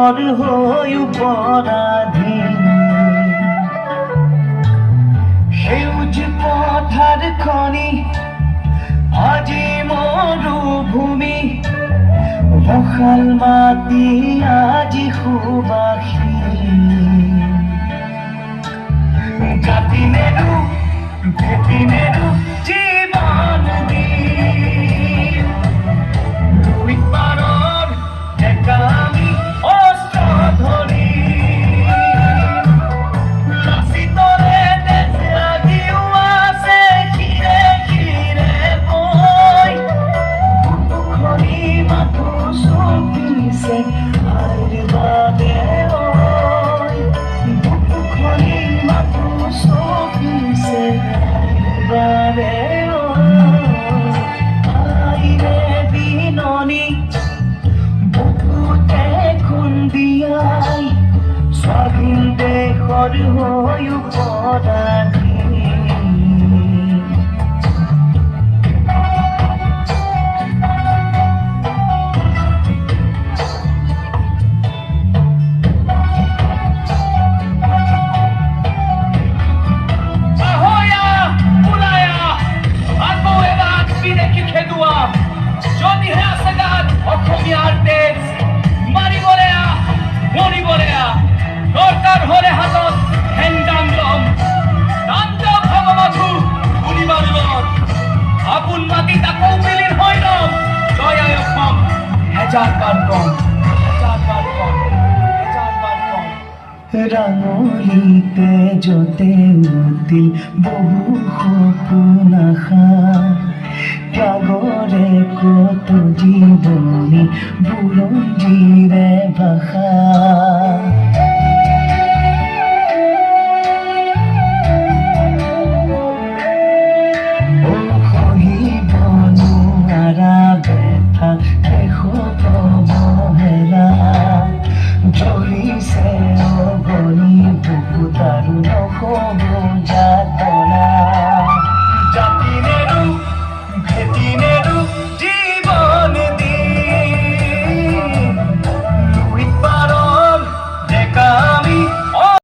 দেশৰ হৈ পৰাধীন সেউজ পথাৰ খনি আজি মৰুভূমি মশাল মাটি আজি সুবাসী জাতি নেৰু ভেটি নেৰু জীৱন দিন দুই পাৰৰ ডেকা আমি অস্ত্ৰ ধৰি লাচিতৰে দেশে আজিও আছে শিৰে শিৰে বৈ বুকুখনি মাথো চপিছে আইৰ বাবে ঐ বুকুখনি মাথো চপিছে আইৰ বাবে আইৰে বিননি বুকুতে খুন্দিয়াই স্বাধীন দেশৰ হৈ পৰাধীন যদিহে আছে গাত অসমীয়াৰ তেজ মাৰিবলে মৰিবলে দৰকাৰ হলে হাতত হেংদাং লম তাণ্ডৱ হব মাথো গুলিবাৰ আপোন মাটিত আকৌ বিলীন হৈ লম জয় আই অসম হেজাৰ বাৰ কম ৰাঙলিতে যতে উঠিল বহু সপোন আশা ত্যাগৰে কত জীৱনী বুৰঞ্জীৰে ভাষা সহিব নোৱাৰা ব্যথা দেশ অৱহেলা জ্বলিছে অগণি বুকুত আৰু নহ'ব